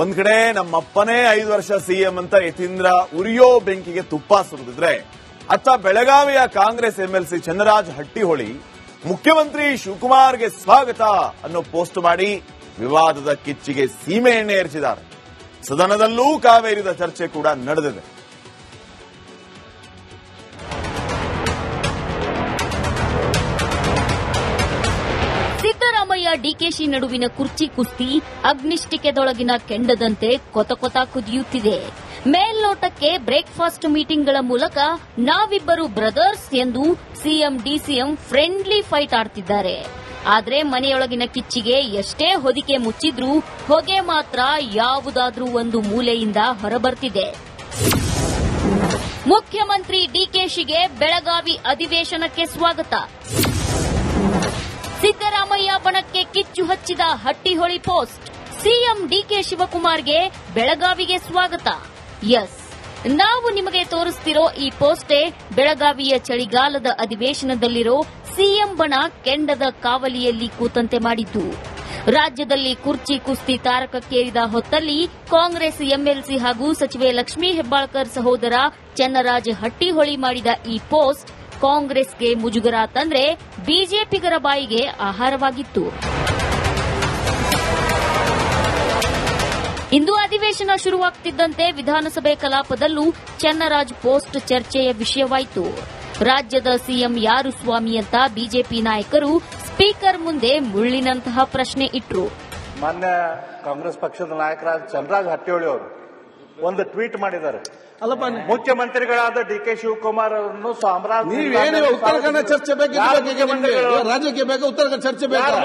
ಒಂದ್ ಕಡೆ ನಮ್ಮಪ್ಪನೇ 5 ವರ್ಷ ಸಿಎಂ ಅಂತ ಯತೀಂದ್ರ ಉರಿಯೋ ಬೆಂಕಿಗೆ ತುಪ್ಪ ಸುರಿದಿದ್ರೆ, ಅತ್ತ ಬೆಳಗಾವಿಯ ಕಾಂಗ್ರೆಸ್ ಎಂಎಲ್ಸಿ ಚನ್ನರಾಜ್ ಹಟ್ಟಿಹೊಳಿ ಮುಖ್ಯಮಂತ್ರಿ ಶಿವಕುಮಾರ್ಗೆ ಸ್ವಾಗತ ಅನ್ನೋ ಪೋಸ್ಟ್ ಮಾಡಿ ವಿವಾದದ ಕಿಚ್ಚಿಗೆ ಸೀಮೆ ಎಣ್ಣೆ ಎರಚಿದ್ದಾರೆ. ಸದನದಲ್ಲೂ ಕಾವೇರಿದ ಚರ್ಚೆ ಕೂಡ ನಡೆದಿದೆ. ಸಿದ್ದರಾಮಯ್ಯ ಡಿಕೆಶಿ ನಡುವಿನ ಕುರ್ಚಿ ಕುಸ್ತಿ ಅಗ್ನಿಷ್ಟಿಕೆದೊಳಗಿನ ಕೆಂಡದಂತೆ ಕೊತ ಕೊತ ಕುದಿಯುತ್ತಿದೆ. ಮೇಲ್ನೋಟಕ್ಕೆ ಬ್ರೇಕ್ಫಾಸ್ಟ್ ಮೀಟಿಂಗ್ಗಳ ಮೂಲಕ ನಾವಿಬ್ಬರು ಬ್ರದರ್ಸ್ ಎಂದು ಸಿಎಂ ಡಿಸಿಎಂ ಫ್ರೆಂಡ್ಲಿ ಫೈಟ್ ಆಡ್ತಿದ್ದಾರೆ. ಆದ್ರೆ ಮನೆಯೊಳಗಿನ ಕಿಚ್ಚಿಗೆ ಎಷ್ಟೇ ಹೊದಿಕೆ ಮುಚ್ಚಿದ್ರೂ ಹೊಗೆ ಮಾತ್ರ ಯಾವುದಾದ್ರೂ ಒಂದು ಮೂಲೆಯಿಂದ ಹೊರಬರ್ತಿದೆ. ಮುಖ್ಯಮಂತ್ರಿ ಡಿಕೆಶಿಗೆ ಬೆಳಗಾವಿ ಅಧಿವೇಶನಕ್ಕೆ ಸ್ವಾಗತ. ಸಿದ್ದರಾಮಯ್ಯ ಬಣಕ್ಕೆ ಕಿಚ್ಚು ಹಚ್ಚಿದ ಹಟ್ಟಿಹೊಳಿ ಪೋಸ್ಟ್. ಸಿಎಂ ಡಿಕೆ ಶಿವಕುಮಾರ್ಗೆ ಬೆಳಗಾವಿಗೆ ಸ್ವಾಗತ. ಎಸ್, ನಾವು ನಿಮಗೆ ತೋರಿಸ್ತಿರೋ ಈ ಪೋಸ್ಟೇ ಬೆಳಗಾವಿಯ ಚಳಿಗಾಲದ ಅಧಿವೇಶನದಲ್ಲಿರೋ ಸಿಎಂ ಬಣ ಕೆಂಡದ ಕಾವಲಿಯಲ್ಲಿ ಕೂತಂತೆ ಮಾಡಿದ್ದು. ರಾಜ್ಯದಲ್ಲಿ ಕುರ್ಚಿ ಕುಸ್ತಿ ತಾರಕಕ್ಕೇರಿದ ಹೊತ್ತಲ್ಲಿ ಕಾಂಗ್ರೆಸ್ ಎಂಎಲ್ಸಿ ಹಾಗೂ ಸಚಿವೆ ಲಕ್ಷ್ಮೀ ಹೆಬ್ಬಾಳ್ಕರ್ ಸಹೋದರ ಚನ್ನರಾಜ್ ಹಟ್ಟಿಹೊಳಿ ಮಾಡಿದ ಈ ಪೋಸ್ಟ್ ಕಾಂಗ್ರೆಸ್ಗೆ ಮುಜುಗರ ತಂದ್ರೆ ಬಿಜೆಪಿಗರ ಬಾಯಿಗೆ ಆಹಾರವಾಗಿತ್ತು. ಇಂದು ಅಧಿವೇಶನ ಶುರುವಾಗುತ್ತಿದ್ದಂತೆ ವಿಧಾನಸಭೆ ಕಲಾಪದಲ್ಲೂ ಚನ್ನರಾಜ್ ಪೋಸ್ಟ್ ಚರ್ಚೆಯ ವಿಷಯವಾಯಿತು. ರಾಜ್ಯದ ಸಿಎಂ ಯಾರು ಸ್ವಾಮಿ ಅಂತ ಬಿಜೆಪಿ ನಾಯಕರು ಸ್ಪೀಕರ್ ಮುಂದೆ ಮುಳ್ಳಿನಂತಹ ಪ್ರಶ್ನೆ ಇಟ್ರು. ಮಾನ್ಯ ಕಾಂಗ್ರೆಸ್ ಪಕ್ಷದ ನಾಯಕರಾದ ಚನ್ನರಾಜ್ ಹಟ್ಟಿಹೊಳಿ ಅವರು ಒಂದು ಟ್ವೀಟ್ ಮಾಡಿದ್ದಾರೆ. ಮುಖ್ಯಮಂತ್ರಿಗಳಾದ ಡಿಕೆ ಶಿವಕುಮಾರ್ ಅವರನ್ನು ನೀವೇನು ಉತ್ತರ ಕನ್ನಡ ಚರ್ಚೆ ಬೇಕು, ರಾಜ್ಯಕ್ಕೆ ಬೇಕು, ಉತ್ತರ ಕನ್ನಡ ಚರ್ಚೆ ಬೇಕು.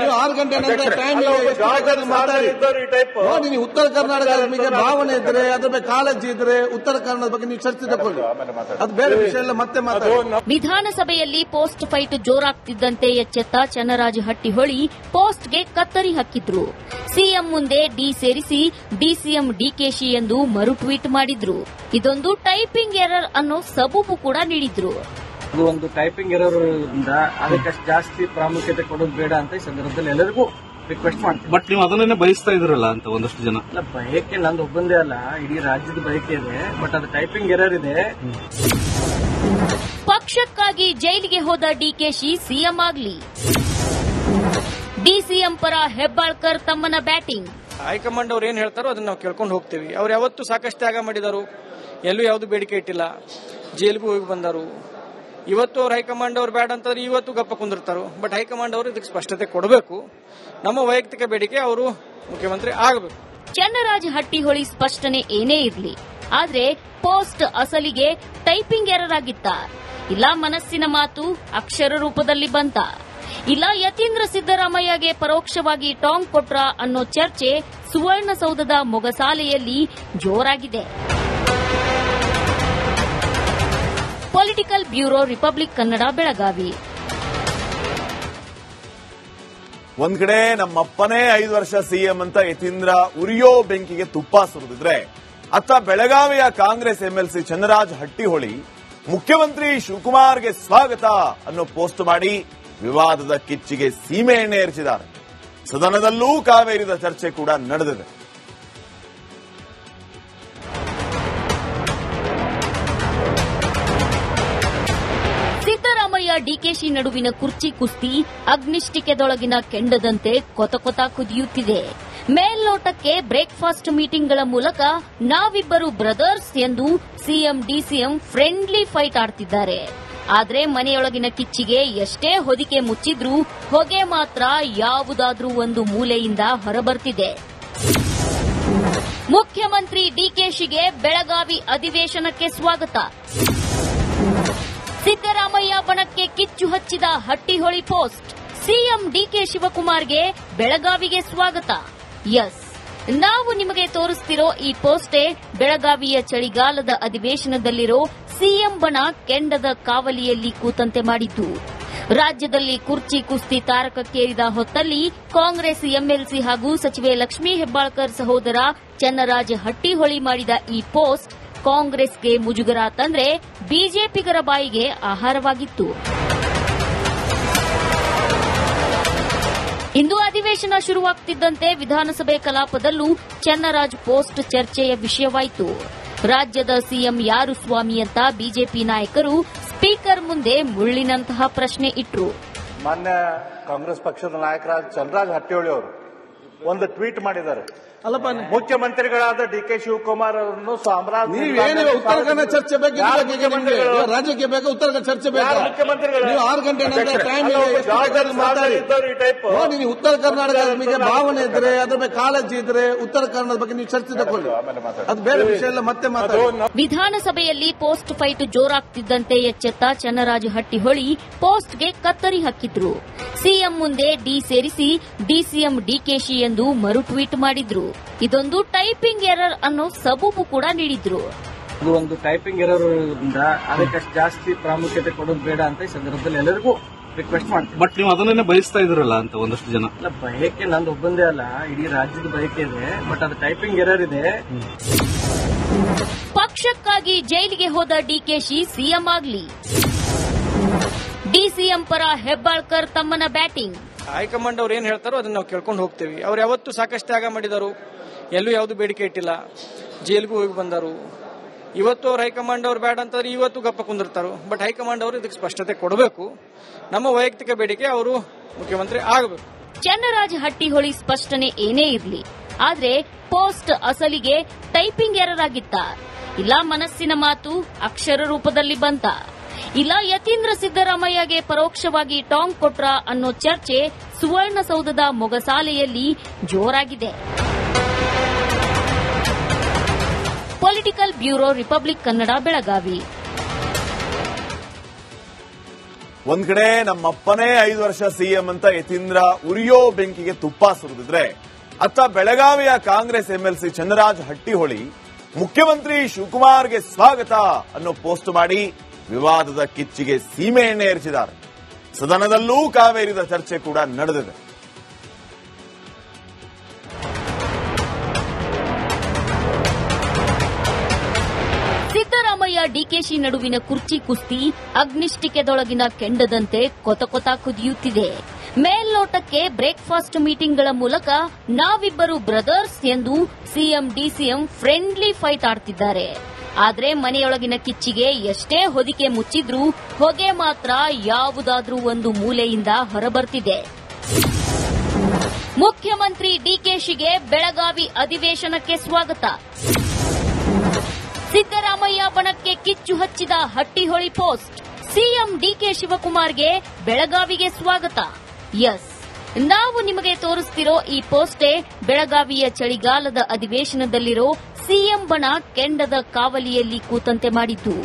ನೀವು 6 ಗಂಟೆ ನಂತರ ಟೈಮ್ ನೋಡಿ. ನೀವು ಉತ್ತರ ಕರ್ನಾಟಕದ ಬಗ್ಗೆ ಭಾವನೆ ಇದ್ರೆ, ಅದ್ರ ಬಗ್ಗೆ ಕಾಳಜಿ ಇದ್ರೆ ಉತ್ತರ ಕನ್ನಡದ ಬಗ್ಗೆ ನೀವು ಚರ್ಚೆ ತಗೊಳ್ಳಿ. ಅದು ಬೇರೆ ವಿಷಯ ಎಲ್ಲ ಮತ್ತೆ ಮಾತಾಡಿ. ವಿಧಾನಸಭೆಯಲ್ಲಿ ಪೋಸ್ಟ್ ಫೈಟ್ ಜೋರಾಗ್ತಿದ್ದಂತೆ ಎಚ್ಚೆತ್ತ ಚನ್ನರಾಜ್ ಹಟ್ಟಿಹೊಳಿ ಪೋಸ್ಟ್ಗೆ ಕತ್ತರಿ ಹಾಕಿದ್ರು. ಸಿಎಂ ಮುಂದೆ ಡಿ ಸೇರಿಸಿ ಡಿಸಿಎಂ ಡಿಕೆಶಿ ಎಂದು ಮರು ಟ್ವೀಟ್ ಮಾಡಿದ್ರು. ಇದೊಂದು ಟೈಪಿಂಗ್ ಎರರ್ ಅನ್ನೋ ಸಬೂಬು ಕೂಡ ನೀಡಿದ್ರು. ಇದು ಒಂದು ಟೈಪಿಂಗ್ ಎರರ್ ಇಂದ ಅದಕ್ಕಷ್ಟು ಜಾಸ್ತಿ ಪ್ರಾಮುಖ್ಯತೆ ಕೊಡೋದು ಬೇಡ ಅಂತ ಈ ಸಂದರ್ಭದಲ್ಲಿ ಎಲ್ಲರಿಗೂ ರಿಕ್ವೆಸ್ಟ್ ಮಾಡ್ತೀನಿ. ಬಟ್ ನೀವು ಅದನ್ನೇ ಬಯಸ್ತಾ ಇದ್ರಲ್ಲ ಅಂತ ಒಂದಷ್ಟು ಜನ. ಅಲ್ಲ, ಬಯಕೆ ನಂದು ಒಬ್ಬಂದೇ ಅಲ್ಲ, ಇಡೀ ರಾಜ್ಯದ ಬಯಕೆ ಇದೆ. ಬಟ್ ಅದು ಟೈಪಿಂಗ್ ಎರರ್ ಇದೆ. ಪಕ್ಷಕ್ಕಾಗಿ ಜೈಲಿಗೆ ಹೋದ ಡಿಕೆಶಿ ಸಿಎಂ ಆಗ್ಲಿ. ಡಿಸಿಎಂ ಪರ ಹೆಬ್ಬಾಳ್ಕರ್ ತಮ್ಮನ ಬ್ಯಾಟಿಂಗ್. ಹೈಕಮಾಂಡ್ ಅವ್ರು ಏನ್ ಹೇಳ್ತಾರೋ ಅದನ್ನ ನಾವು ಕೇಳ್ಕೊಂಡು ಹೋಗ್ತೀವಿ. ಅವ್ರು ಯಾವತ್ತೂ ಸಾಕಷ್ಟು ತ್ಯಾಗ ಮಾಡಿದಾರು, ಎಲ್ಲೂ ಯಾವ್ದು ಬೇಡಿಕೆ ಇಟ್ಟಿಲ್ಲ, ಜೈಲಿಗೂ ಹೋಗಿ ಬಂದರು. ಇವತ್ತು ಅವ್ರು ಹೈಕಮಾಂಡ್ ಅವ್ರು ಬೇಡ ಅಂತಂದ್ರೆ ಇವತ್ತು ಗಪ್ಪ ಕುಂದಿರ್ತಾರೋ. ಬಟ್ ಹೈಕಮಾಂಡ್ ಅವರು ಇದಕ್ಕೆ ಸ್ಪಷ್ಟತೆ ಕೊಡಬೇಕು. ನಮ್ಮ ವೈಯಕ್ತಿಕ ಬೇಡಿಕೆ ಅವರು ಮುಖ್ಯಮಂತ್ರಿ ಆಗಬೇಕು. ಚನ್ನರಾಜ್ ಹಟ್ಟಿಹೊಳಿ ಸ್ಪಷ್ಟನೆ ಏನೇ ಇರಲಿ, ಆದ್ರೆ ಪೋಸ್ಟ್ ಅಸಲಿಗೆ ಟೈಪಿಂಗ್ ಎರರ್ ಆಗಿತ್ತ, ಇಲ್ಲ ಮನಸ್ಸಿನ ಮಾತು ಅಕ್ಷರ ರೂಪದಲ್ಲಿ ಬಂತ, ಇಲ್ಲ ಯತೀಂದ್ರ ಸಿದ್ದರಾಮಯ್ಯಗೆ ಪರೋಕ್ಷವಾಗಿ ಟಾಂಗ್ ಕೊಟ್ರ ಅನ್ನೋ ಚರ್ಚೆ ಸುವರ್ಣಸೌಧದ ಮೊಗಸಾಲೆಯಲ್ಲಿ ಜೋರಾಗಿದೆ. Political bureau, Republic Kannada, Belagavi. ಒಂದ್ ಕಡೆ ನಮ್ಮಪ್ಪನೇ 5 ವರ್ಷ ಸಿಎಂ ಅಂತ ಯತೀಂದ್ರ ಉರಿಯೋ ಬೆಂಕಿಗೆ ತುಪ್ಪ ಸುರಿದಿದ್ರೆ, ಅತ್ತ ಬೆಳಗಾವಿಯ ಕಾಂಗ್ರೆಸ್ ಎಂಎಲ್ಸಿ ಚನ್ನರಾಜ್ ಹಟ್ಟಿಹೊಳಿ ಮುಖ್ಯಮಂತ್ರಿ ಶಿವಕುಮಾರ್ಗೆ ಸ್ವಾಗತ ಅನ್ನೋ ಪೋಸ್ಟ್ ಮಾಡಿ ವಿವಾದದ ಕಿಚ್ಚಿಗೆ ಸೀಮೆ ಎಣ್ಣೆ ಎರಚಿದ್ದಾರೆ. ಸದನದಲ್ಲೂ ಕಾವೇರಿದ ಚರ್ಚೆ ಕೂಡ ನಡೆದಿದೆ. ಸಿದ್ದರಾಮಯ್ಯ ಡಿಕೆಶಿ ನಡುವಿನ ಕುರ್ಚಿ ಕುಸ್ತಿ ಅಗ್ನಿಷ್ಟಿಕೆದೊಳಗಿನ ಕೆಂಡದಂತೆ ಕೊತ ಕೊತ ಕುದಿಯುತ್ತಿದೆ. ಮೇಲ್ನೋಟಕ್ಕೆ ಬ್ರೇಕ್ಫಾಸ್ಟ್ ಮೀಟಿಂಗ್ಗಳ ಮೂಲಕ ನಾವಿಬ್ಬರು ಬ್ರದರ್ಸ್ ಎಂದು ಸಿಎಂ ಡಿಸಿಎಂ ಫ್ರೆಂಡ್ಲಿ ಫೈಟ್ ಆಡ್ತಿದ್ದಾರೆ. ಆದ್ರೆ ಮನೆಯೊಳಗಿನ ಕಿಚ್ಚಿಗೆ ಎಷ್ಟೇ ಹೊದಿಕೆ ಮುಚ್ಚಿದ್ರೂ ಹೊಗೆ ಮಾತ್ರ ಯಾವುದಾದ್ರೂ ಒಂದು ಮೂಲೆಯಿಂದ ಹೊರಬರ್ತಿದೆ. ಮುಖ್ಯಮಂತ್ರಿ ಡಿಕೆಶಿಗೆ ಬೆಳಗಾವಿ ಅಧಿವೇಶನಕ್ಕೆ ಸ್ವಾಗತ. ಸಿದ್ದರಾಮಯ್ಯ ಬಣಕ್ಕೆ ಕಿಚ್ಚು ಹಚ್ಚಿದ ಹಟ್ಟಿಹೊಳಿ ಪೋಸ್ಟ್. ಸಿಎಂ ಡಿಕೆ ಶಿವಕುಮಾರ್ಗೆ ಬೆಳಗಾವಿಗೆ ಸ್ವಾಗತ. ಎಸ್, ನಾವು ನಿಮಗೆ ತೋರಿಸ್ತಿರೋ ಈ ಪೋಸ್ಟೇ ಬೆಳಗಾವಿಯ ಚಳಿಗಾಲದ ಅಧಿವೇಶನದಲ್ಲಿರೋ ಸಿಎಂ ಬಣ ಕೆಂಡದ ಕಾವಲಿಯಲ್ಲಿ ಕೂತಂತೆ ಮಾಡಿದ್ದು. ರಾಜ್ಯದಲ್ಲಿ ಕುರ್ಚಿ ಕುಸ್ತಿ ತಾರಕಕ್ಕೇರಿದ ಹೊತ್ತಲ್ಲಿ ಕಾಂಗ್ರೆಸ್ ಎಂಎಲ್ಸಿ ಹಾಗೂ ಸಚಿವೆ ಲಕ್ಷ್ಮೀ ಹೆಬ್ಬಾಳ್ಕರ್ ಸಹೋದರ ಚನ್ನರಾಜ್ ಹಟ್ಟಿಹೊಳಿ ಮಾಡಿದ ಈ ಪೋಸ್ಟ್ ಕಾಂಗ್ರೆಸ್ಗೆ ಮುಜುಗರ ತಂದ್ರೆ ಬಿಜೆಪಿಗರ ಬಾಯಿಗೆ ಆಹಾರವಾಗಿತ್ತು. ಇಂದು ಅಧಿವೇಶನ ಶುರುವಾಗ್ತಿದ್ದಂತೆ ವಿಧಾನಸಭೆ ಕಲಾಪದಲ್ಲೂ ಚನ್ನರಾಜ್ ಪೋಸ್ಟ್ ಚರ್ಚೆಯ ವಿಷಯವಾಯಿತು. ರಾಜ್ಯದ ಸಿಎಂ ಯಾರು ಸ್ವಾಮಿ ಅಂತ ಬಿಜೆಪಿ ನಾಯಕರು ಸ್ಪೀಕರ್ ಮುಂದೆ ಮುಳ್ಳಿನಂತಹ ಪ್ರಶ್ನೆ ಇಟ್ರು. ಮಾನ್ಯ ಕಾಂಗ್ರೆಸ್ ಪಕ್ಷದ ನಾಯಕರಾದ ಚಂದ್ರರಾಜ್ ಹಟ್ಟಿಹೊಳಿ ಅವರು ಒಂದು ಟ್ವೀಟ್ ಮಾಡಿದ್ದಾರೆ. ಅಲ್ಲಪ್ಪ, ಮುಖ್ಯಮಂತ್ರಿಗಳಾದ ಡಿ.ಕೆ. ಶಿವಕುಮಾರ್ ಅವರನ್ನು ನೀವೇನು ಉತ್ತರ ಕನ್ನಡ ಚರ್ಚೆ ಬೇಕು, ರಾಜ್ಯಕ್ಕೆ ಬೇಕಾ ಉತ್ತರ ಕನ್ನಡ ಚರ್ಚೆ ಬೇಕಾ? ನೀವು 6 ಗಂಟೆ ನಂತರ ಟೈಮ್ ಮಾತಾಡಿ. ನೀವು ಉತ್ತರ ಕರ್ನಾಟಕದ ಭಾವನೆ ಇದ್ರೆ, ಅದ್ರ ಬಗ್ಗೆ ಕಾಳಜಿ ಇದ್ರೆ ಉತ್ತರ ಕನ್ನಡದ ಬಗ್ಗೆ ನೀವು ಚರ್ಚೆ ತಗೊಳ್ಳಿ. ಅದು ಬೇರೆ ವಿಷಯ ಎಲ್ಲ ಮತ್ತೆ ಮಾತಾಡಿ. ವಿಧಾನಸಭೆಯಲ್ಲಿ ಪೋಸ್ಟ್ ಫೈಟ್ ಜೋರಾಗ್ತಿದ್ದಂತೆ ಎಚ್ಚೆತ್ತ ಚನ್ನರಾಜ ಹಟ್ಟಿಹೊಳಿ ಪೋಸ್ಟ್ಗೆ ಕತ್ತರಿ ಹಾಕಿದ್ರು. ಸಿಎಂ ಮುಂದೆ ಡಿ ಸೇರಿಸಿ ಡಿಸಿಎಂ ಡಿಕೆಶಿ ಎಂದು ಮರು ಟ್ವೀಟ್ ಮಾಡಿದ್ರು. ಇದೊಂದು ಟೈಪಿಂಗ್ ಎರರ್ ಅನ್ನೋ ಸಬೂಬು ಕೂಡ ನೀಡಿದ್ರು. ಇದು ಒಂದು ಟೈಪಿಂಗ್ ಎರರ್ ಇಂದ ಅದಕ್ಕಷ್ಟು ಜಾಸ್ತಿ ಪ್ರಾಮುಖ್ಯತೆ ಕೊಡೋದು ಬೇಡ ಅಂತ ಈ ಸಂದರ್ಭದಲ್ಲಿ ಎಲ್ಲರಿಗೂ ರಿಕ್ವೆಸ್ಟ್ ಮಾಡ್ತೀನಿ. ಬಟ್ ನೀವು ಅದನ್ನೇ ಬಯಸ್ತಾ ಇದ್ರಲ್ಲ ಅಂತ ಒಂದಷ್ಟು ಜನ. ಅಲ್ಲ, ಬಯಕೆ ನಂದು ಒಬ್ಬಂದೇ ಅಲ್ಲ, ಇಡೀ ರಾಜ್ಯದ ಬಯಕೆ ಇದೆ. ಬಟ್ ಅದು ಟೈಪಿಂಗ್ ಎರರ್ ಇದೆ. ಪಕ್ಷಕ್ಕಾಗಿ ಜೈಲಿಗೆ ಹೋದ ಡಿಕೆಶಿ ಸಿಎಂ ಆಗ್ಲಿ. ಡಿಸಿಎಂ ಪರ ಹೆಬ್ಬಾಳ್ಕರ್ ತಮ್ಮನ ಬ್ಯಾಟಿಂಗ್. ಹೈಕಮಾಂಡ್ ಅವ್ರು ಏನ್ ಹೇಳ್ತಾರೋ ಅದನ್ನ ನಾವು ಕೇಳ್ಕೊಂಡು ಹೋಗ್ತೇವೆ. ಅವ್ರು ಯಾವತ್ತೂ ಸಾಕಷ್ಟು ತ್ಯಾಗ ಮಾಡಿದಾರು, ಎಲ್ಲೂ ಯಾವ್ದು ಬೇಡಿಕೆ ಇಟ್ಟಿಲ್ಲ, ಜೈಲಿಗೂ ಹೋಗಿ ಬಂದರು. ಇವತ್ತು ಅವ್ರು ಹೈಕಮಾಂಡ್ ಅವ್ರು ಬೇಡ ಅಂತಂದ್ರೆ ಇವತ್ತು ಗಪ್ಪ ಕುಂದಿರ್ತಾರೋ. ಬಟ್ ಹೈಕಮಾಂಡ್ ಅವರು ಇದಕ್ಕೆ ಸ್ಪಷ್ಟತೆ ಕೊಡಬೇಕು. ನಮ್ಮ ವೈಯಕ್ತಿಕ ಬೇಡಿಕೆ ಅವರು ಮುಖ್ಯಮಂತ್ರಿ ಆಗಬೇಕು. ಚನ್ನರಾಜ ಹಟ್ಟಿಹೊಳಿ ಸ್ಪಷ್ಟನೆ ಏನೇ ಇರಲಿ, ಆದ್ರೆ ಪೋಸ್ಟ್ ಅಸಲಿಗೆ ಟೈಪಿಂಗ್ ಎರರ್ ಆಗಿತ್ತ, ಇಲ್ಲ ಮನಸ್ಸಿನ ಮಾತು ಅಕ್ಷರ ರೂಪದಲ್ಲಿ ಬಂತ, ಇಲ್ಲ ಯತೀಂದ್ರ ಸಿದ್ದರಾಮಯ್ಯಗೆ ಪರೋಕ್ಷವಾಗಿ ಟಾಂಗ್ ಕೊಟ್ರ ಅನ್ನೋ ಚರ್ಚೆ ಸುವರ್ಣಸೌಧದ ಮೊಗಸಾಲೆಯಲ್ಲಿ ಜೋರಾಗಿದೆ. Political bureau, Republic Kannada, Belagavi. ಒಂದ್ ಕಡೆ ನಮ್ಮಪ್ಪನೇ 5 ವರ್ಷ ಸಿಎಂ ಅಂತ ಯತೀಂದ್ರ ಉರಿಯೋ ಬೆಂಕಿಗೆ ತುಪ್ಪ ಸುರಿದಿದ್ರೆ, ಅತ್ತ ಬೆಳಗಾವಿಯ ಕಾಂಗ್ರೆಸ್ ಎಂಎಲ್ಸಿ ಚನ್ನರಾಜ್ ಹಟ್ಟಿಹೊಳಿ ಮುಖ್ಯಮಂತ್ರಿ ಶಿವಕುಮಾರ್ಗೆ ಸ್ವಾಗತ ಅನ್ನೋ ಪೋಸ್ಟ್ ಮಾಡಿ ವಿವಾದದ ಕಿಚ್ಚಿಗೆ ಸೀಮೆ ಎಣ್ಣೆ ಎರಚಿದ್ದಾರೆ. ಸದನದಲ್ಲೂ ಕಾವೇರಿದ ಚರ್ಚೆ ಕೂಡ ನಡೆದಿದೆ. ಸಿದ್ದರಾಮಯ್ಯ ಡಿಕೆಶಿ ನಡುವಿನ ಕುರ್ಚಿ ಕುಸ್ತಿ ಅಗ್ನಿಷ್ಟಿಕೆದೊಳಗಿನ ಕೆಂಡದಂತೆ ಕೊತ ಕೊತ ಕುದಿಯುತ್ತಿದೆ. ಮೇಲ್ನೋಟಕ್ಕೆ ಬ್ರೇಕ್ಫಾಸ್ಟ್ ಮೀಟಿಂಗ್ಗಳ ಮೂಲಕ ನಾವಿಬ್ಬರು ಬ್ರದರ್ಸ್ ಎಂದು ಸಿಎಂ ಡಿಸಿಎಂ ಫ್ರೆಂಡ್ಲಿ ಫೈಟ್ ಆಡ್ತಿದ್ದಾರೆ. ಆದ್ರೆ ಮನೆಯೊಳಗಿನ ಕಿಚ್ಚಿಗೆ ಎಷ್ಟೇ ಹೊದಿಕೆ ಮುಚ್ಚಿದ್ರೂ ಹೊಗೆ ಮಾತ್ರ ಯಾವುದಾದ್ರೂ ಒಂದು ಮೂಲೆಯಿಂದ ಹೊರಬರ್ತಿದೆ. ಮುಖ್ಯಮಂತ್ರಿ ಡಿಕೆಶಿಗೆ ಬೆಳಗಾವಿ ಅಧಿವೇಶನಕ್ಕೆ ಸ್ವಾಗತ. ಸಿದ್ದರಾಮಯ್ಯ ಬಣಕ್ಕೆ ಕಿಚ್ಚು ಹಚ್ಚಿದ ಹಟ್ಟಿಹೊಳಿ ಪೋಸ್ಟ್. ಸಿಎಂ ಡಿಕೆ ಶಿವಕುಮಾರ್ಗೆ ಬೆಳಗಾವಿಗೆ ಸ್ವಾಗತ. ಎಸ್, ನಾವು ನಿಮಗೆ ತೋರಿಸ್ತಿರೋ ಈ ಪೋಸ್ಟೇ ಬೆಳಗಾವಿಯ ಚಳಿಗಾಲದ ಅಧಿವೇಶನದಲ್ಲಿರೋ ಸಿಎಂ ಬಣ ಕೆಂಡದ ಕಾವಲಿಯಲ್ಲಿ ಕೂತಂತೆ ಮಾಡಿದ್ದು.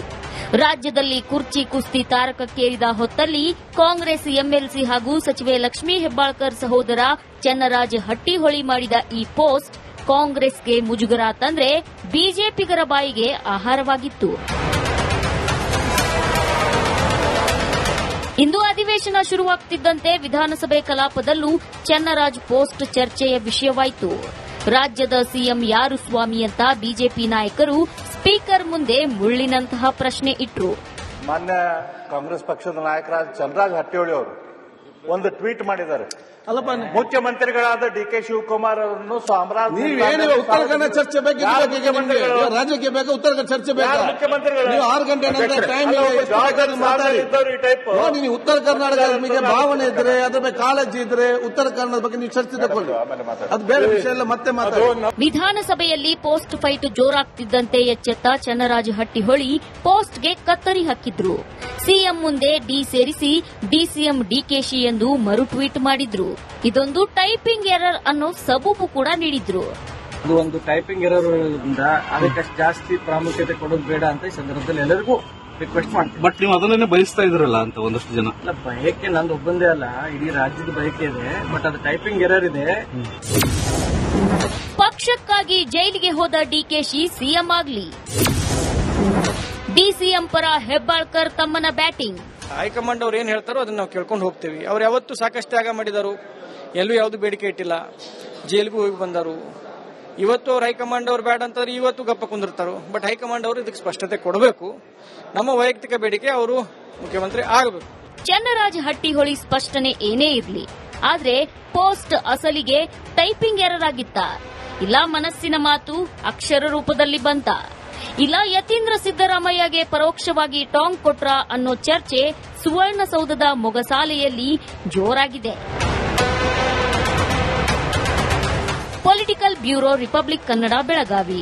ರಾಜ್ಯದಲ್ಲಿ ಕುರ್ಚಿ ಕುಸ್ತಿ ತಾರಕಕ್ಕೇರಿದ ಹೊತ್ತಲ್ಲಿ ಕಾಂಗ್ರೆಸ್ ಎಂಎಲ್ಸಿ ಹಾಗೂ ಸಚಿವೆ ಲಕ್ಷ್ಮೀ ಹೆಬ್ಬಾಳ್ಕರ್ ಸಹೋದರ ಚನ್ನರಾಜ ಹಟ್ಟಿಹೊಳಿ ಮಾಡಿದ ಈ ಪೋಸ್ಟ್ ಕಾಂಗ್ರೆಸ್ಗೆ ಮುಜುಗರ ತಂದ್ರೆ ಬಿಜೆಪಿಗರ ಬಾಯಿಗೆ ಆಹಾರವಾಗಿತ್ತು. ಇಂದು ಅಧಿವೇಶನ ಶುರುವಾಗ್ತಿದ್ದಂತೆ ವಿಧಾನಸಭೆ ಕಲಾಪದಲ್ಲೂ ಚನ್ನರಾಜ್ ಪೋಸ್ಟ್ ಚರ್ಚೆಯ ವಿಷಯವಾಯಿತು. ರಾಜ್ಯದ ಸಿಎಂ ಯಾರು ಸ್ವಾಮಿ ಅಂತ ಬಿಜೆಪಿ ನಾಯಕರು ಸ್ಪೀಕರ್ ಮುಂದೆ ಮುಳ್ಳಿನಂತಹ ಪ್ರಶ್ನೆ ಇಟ್ರು. ಮಾನ್ಯ ಕಾಂಗ್ರೆಸ್ ಪಕ್ಷದ ನಾಯಕರಾದ ಚಂದ್ರರಾಜ್ ಹಟ್ಟಿಹೊಳಿ ಅವರು ಒಂದು ಟ್ವೀಟ್ ಮಾಡಿದ್ದಾರೆ. ಅಲ್ಲಪ್ಪ, ಮುಖ್ಯಮಂತ್ರಿಗಳಾದ ಡಿ.ಕೆ. ಶಿವಕುಮಾರ್ ಅವರನ್ನು ನೀವೇನು ಉತ್ತರ ಕನ್ನಡ ಚರ್ಚೆ ಬೇಕು, ರಾಜ್ಯಕ್ಕೆ ಬೇಕಾ ಉತ್ತರ ಕನ್ನಡ ಚರ್ಚೆ ಬೇಕಾ? ನೀವು 6 ಗಂಟೆ ನಂತರ ಟೈಮ್ ಮಾತಾಡಿ. ನೀವು ಉತ್ತರ ಕರ್ನಾಟಕದ ಭಾವನೆ ಇದ್ರೆ, ಅದ್ರ ಬಗ್ಗೆ ಕಾಳಜಿ ಇದ್ರೆ ಉತ್ತರ ಕನ್ನಡದ ಬಗ್ಗೆ ನೀವು ಚರ್ಚೆ ತಗೊಳ್ಳಿ. ಅದು ಬೇರೆ ವಿಷಯ ಎಲ್ಲ ಮತ್ತೆ ಮಾತಾಡಿ. ವಿಧಾನಸಭೆಯಲ್ಲಿ ಪೋಸ್ಟ್ ಫೈಟ್ ಜೋರಾಗ್ತಿದ್ದಂತೆ ಎಚ್ಚೆತ್ತ ಚನ್ನರಾಜ ಹಟ್ಟಿಹೊಳಿ ಪೋಸ್ಟ್ಗೆ ಕತ್ತರಿ ಹಾಕಿದ್ರು. ಸಿಎಂ ಮುಂದೆ ಡಿ ಸೇರಿಸಿ ಡಿಸಿಎಂ ಡಿಕೆಶಿ ಎಂದು ಮರು ಟ್ವೀಟ್ ಮಾಡಿದ್ರು. ಇದೊಂದು ಟೈಪಿಂಗ್ ಎರರ್ ಅನ್ನೋ ಸಬೂಬು ಕೂಡ ನೀಡಿದ್ರು. ಇದು ಒಂದು ಟೈಪಿಂಗ್ ಎರರ್ ಇಂದ ಅದಕ್ಕಷ್ಟು ಜಾಸ್ತಿ ಪ್ರಾಮುಖ್ಯತೆ ಕೊಡೋದು ಬೇಡ ಅಂತ ಈ ಸಂದರ್ಭದಲ್ಲಿ ಎಲ್ಲರಿಗೂ ರಿಕ್ವೆಸ್ಟ್ ಮಾಡ್ತೀನಿ. ಬಟ್ ನೀವು ಅದನ್ನೇ ಬಯಸ್ತಾ ಇದ್ರಲ್ಲ ಅಂತ ಒಂದಷ್ಟು ಜನ. ಅಲ್ಲ, ಬಯಕೆ ನಂದು ಒಬ್ಬಂದೇ ಅಲ್ಲ, ಇಡೀ ರಾಜ್ಯದ ಬಯಕೆ ಇದೆ. ಬಟ್ ಅದು ಟೈಪಿಂಗ್ ಎರರ್ ಇದೆ. ಪಕ್ಷಕ್ಕಾಗಿ ಜೈಲಿಗೆ ಹೋದ ಡಿಕೆಶಿ ಸಿಎಂ ಆಗ್ಲಿ. ಡಿಸಿಎಂ ಪರ ಹೆಬ್ಬಾಳ್ಕರ್ ತಮ್ಮನ ಬ್ಯಾಟಿಂಗ್. ಹೈಕಮಾಂಡ್ ಅವ್ರು ಏನ್ ಹೇಳ್ತಾರೋ ಅದನ್ನ ನಾವು ಕೇಳ್ಕೊಂಡು ಹೋಗ್ತೇವೆ. ಅವ್ರು ಯಾವತ್ತೂ ಸಾಕಷ್ಟು ತ್ಯಾಗ ಮಾಡಿದಾರು, ಎಲ್ಲೂ ಯಾವ್ದು ಬೇಡಿಕೆ ಇಟ್ಟಿಲ್ಲ, ಜೈಲಿಗೂ ಹೋಗಿ ಬಂದರು. ಇವತ್ತು ಅವ್ರು ಹೈಕಮಾಂಡ್ ಅವ್ರು ಬೇಡ ಅಂತಂದ್ರೆ ಇವತ್ತು ಗಪ್ಪ ಕುಂದಿರ್ತಾರೋ. ಬಟ್ ಹೈಕಮಾಂಡ್ ಅವರು ಇದಕ್ಕೆ ಸ್ಪಷ್ಟತೆ ಕೊಡಬೇಕು. ನಮ್ಮ ವೈಯಕ್ತಿಕ ಬೇಡಿಕೆ ಅವರು ಮುಖ್ಯಮಂತ್ರಿ ಆಗಬೇಕು. ಚನ್ನರಾಜ ಹಟ್ಟಿಹೊಳಿ ಸ್ಪಷ್ಟನೆ ಏನೇ ಇರಲಿ, ಆದ್ರೆ ಪೋಸ್ಟ್ ಅಸಲಿಗೆ ಟೈಪಿಂಗ್ ಎರರ್ ಆಗಿತ್ತ, ಇಲ್ಲ ಮನಸ್ಸಿನ ಮಾತು ಅಕ್ಷರ ರೂಪದಲ್ಲಿ ಬಂತ, ಇಲ್ಲ ಯತೀಂದ್ರ ಸಿದ್ದರಾಮಯ್ಯಗೆ ಪರೋಕ್ಷವಾಗಿ ಟಾಂಗ್ ಕೊಟ್ರ ಅನ್ನೋ ಚರ್ಚೆ ಸುವರ್ಣಸೌಧದ ಮೊಗಸಾಲೆಯಲ್ಲಿ ಜೋರಾಗಿದೆ. Political bureau, Republic Kannada, Belagavi.